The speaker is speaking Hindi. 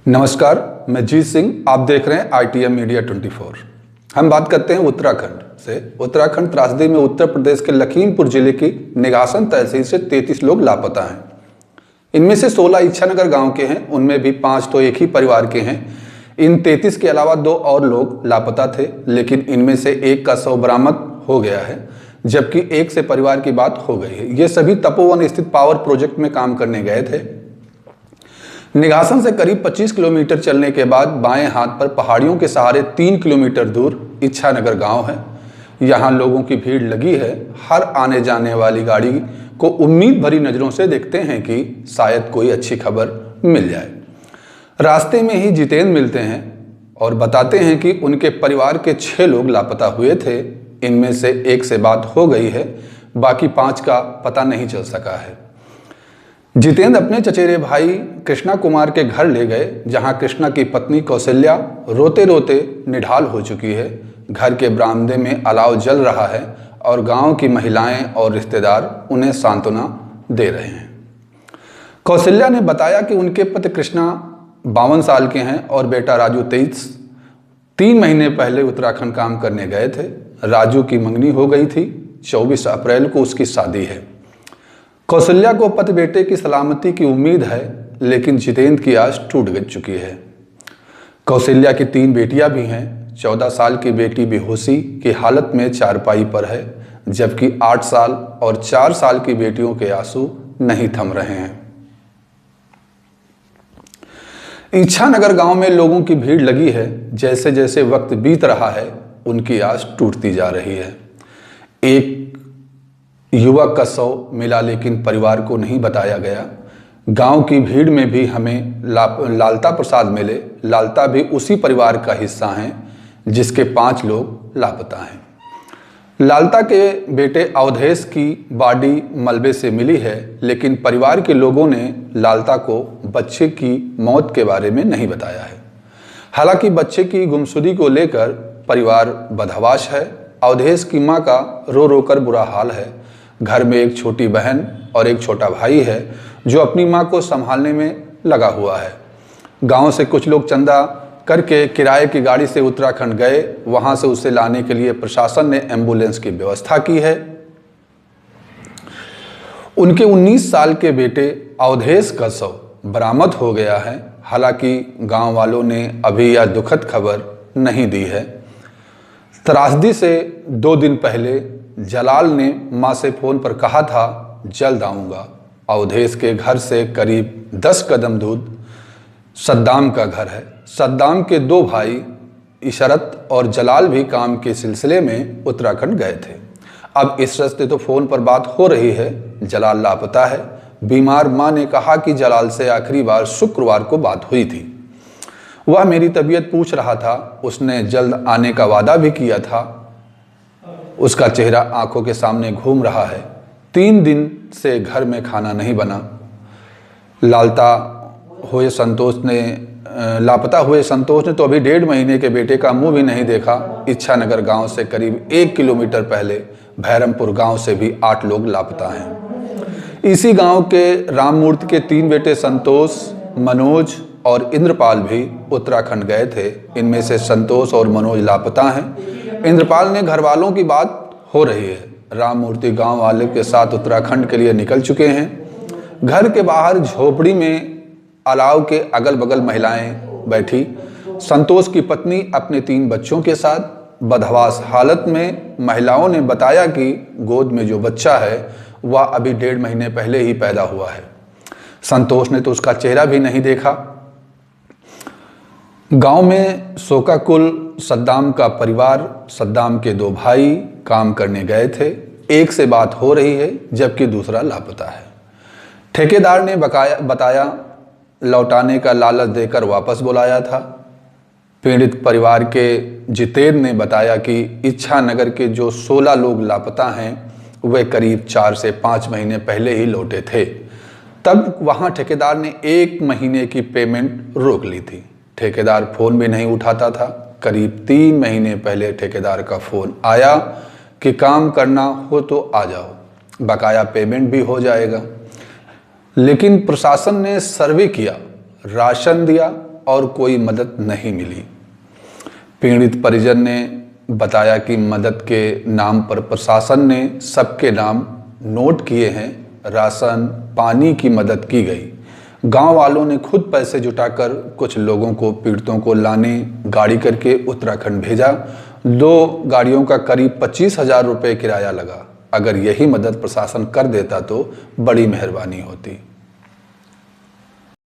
नमस्कार, मैं जीत सिंह। आप देख रहे हैं ITM मीडिया 24। हम बात करते हैं उत्तराखंड से। उत्तराखंड त्रासदी में उत्तर प्रदेश के लखीमपुर जिले की निगासन तहसील से 33 लोग लापता हैं। इनमें से 16 इच्छानगर गांव के हैं, उनमें भी 5 तो एक ही परिवार के हैं। इन 33 के अलावा 2 और लोग लापता थे, लेकिन इनमें से एक का शव बरामद हो गया है, जबकि एक से परिवार की बात हो गई है। ये सभी तपोवन स्थित पावर प्रोजेक्ट में काम करने गए थे। निगासन से करीब 25 किलोमीटर चलने के बाद बाएं हाथ पर पहाड़ियों के सहारे 3 किलोमीटर दूर इच्छानगर गांव है। यहां लोगों की भीड़ लगी है। हर आने जाने वाली गाड़ी को उम्मीद भरी नज़रों से देखते हैं कि शायद कोई अच्छी खबर मिल जाए। रास्ते में ही जितेंद्र मिलते हैं और बताते हैं कि उनके परिवार के 6 लोग लापता हुए थे। इनमें से एक से बात हो गई है, बाकी 5 का पता नहीं चल सका है। जितेंद्र अपने चचेरे भाई कृष्णा कुमार के घर ले गए, जहां कृष्णा की पत्नी कौशल्या रोते रोते निढाल हो चुकी है। घर के बरामदे में अलाव जल रहा है और गांव की महिलाएं और रिश्तेदार उन्हें सांत्वना दे रहे हैं। कौशल्या ने बताया कि उनके पति कृष्णा 52 साल के हैं और बेटा राजू 23। 3 महीने पहले उत्तराखंड काम करने गए थे। राजू की मंगनी हो गई थी। 24 अप्रैल को उसकी शादी है। कौशल्या को पति बेटे की सलामती की उम्मीद है, लेकिन जितेंद्र की आस टूट चुकी है। कौशल्या की 3 बेटियां भी हैं। 14 साल की बेटी बेहोशी की हालत में चारपाई पर है, जबकि 8 साल और 4 साल की बेटियों के आंसू नहीं थम रहे हैं। इच्छानगर गांव में लोगों की भीड़ लगी है। जैसे जैसे वक्त बीत रहा है, उनकी आस टूटती जा रही है। एक युवक का शव मिला, लेकिन परिवार को नहीं बताया गया। गांव की भीड़ में भी हमें लालता प्रसाद मिले। लालता भी उसी परिवार का हिस्सा हैं जिसके 5 लोग लापता हैं। लालता के बेटे अवधेश की बॉडी मलबे से मिली है, लेकिन परिवार के लोगों ने लालता को बच्चे की मौत के बारे में नहीं बताया है। हालांकि बच्चे की गुमशुदगी को लेकर परिवार बदहवास है। अवधेश की मां का रो रो कर बुरा हाल है। घर में एक छोटी बहन और एक छोटा भाई है जो अपनी मां को संभालने में लगा हुआ है। गांव से कुछ लोग चंदा करके किराए की गाड़ी से उत्तराखंड गए। वहां से उसे लाने के लिए प्रशासन ने एम्बुलेंस की व्यवस्था की है। उनके 19 साल के बेटे अवधेश का शव बरामद हो गया है। हालांकि गांव वालों ने अभी यह दुखद खबर नहीं दी है। त्रासदी से 2 दिन पहले जलाल ने मां से फोन पर कहा था, जल्द आऊंगा। अवधेश के घर से करीब 10 कदम दूर सद्दाम का घर है। सद्दाम के 2 भाई इशरत और जलाल भी काम के सिलसिले में उत्तराखंड गए थे। अब इस रास्ते तो फोन पर बात हो रही है। जलाल लापता है। बीमार मां ने कहा कि जलाल से आखिरी बार शुक्रवार को बात हुई थी। वह मेरी तबीयत पूछ रहा था। उसने जल्द आने का वादा भी किया था। उसका चेहरा आंखों के सामने घूम रहा है। 3 दिन से घर में खाना नहीं बना। लापता हुए संतोष ने तो अभी 1.5 महीने के बेटे का मुंह भी नहीं देखा। इच्छानगर गांव से करीब 1 किलोमीटर पहले भैरमपुर गांव से भी 8 लोग लापता हैं। इसी गांव के राममूर्ति के 3 बेटे संतोष, मनोज और इंद्रपाल भी उत्तराखंड गए थे। इनमें से संतोष और मनोज लापता हैं। इंद्रपाल ने घर वालों की बात हो रही है। राममूर्ति गांव वाले के साथ उत्तराखंड के लिए निकल चुके हैं। घर के बाहर झोपड़ी में अलाव के अगल बगल महिलाएं बैठी। संतोष की पत्नी अपने 3 बच्चों के साथ बदहवास हालत में। महिलाओं ने बताया कि गोद में जो बच्चा है वह अभी 1.5 महीने पहले ही पैदा हुआ है। संतोष ने तो उसका चेहरा भी नहीं देखा। गांव में शोकाकुल सद्दाम का परिवार। सद्दाम के 2 भाई काम करने गए थे। एक से बात हो रही है, जबकि दूसरा लापता है। ठेकेदार ने बताया लौटाने का लालच देकर वापस बुलाया था। पीड़ित परिवार के जितेंद्र ने बताया कि इच्छानगर के जो 16 लोग लापता हैं वे करीब 4 से 5 महीने पहले ही लौटे थे। तब वहां ठेकेदार ने 1 महीने की पेमेंट रोक ली थी। ठेकेदार फोन भी नहीं उठाता था। करीब 3 महीने पहले ठेकेदार का फोन आया कि काम करना हो तो आ जाओ, बकाया पेमेंट भी हो जाएगा। लेकिन प्रशासन ने सर्वे किया, राशन दिया और कोई मदद नहीं मिली। पीड़ित परिजन ने बताया कि मदद के नाम पर प्रशासन ने सबके नाम नोट किए हैं, राशन पानी की मदद की गई। गांव वालों ने खुद पैसे जुटाकर कुछ लोगों को, पीड़ितों को लाने गाड़ी करके उत्तराखंड भेजा। 2 गाड़ियों का करीब 25,000 रुपये किराया लगा। अगर यही मदद प्रशासन कर देता तो बड़ी मेहरबानी होती।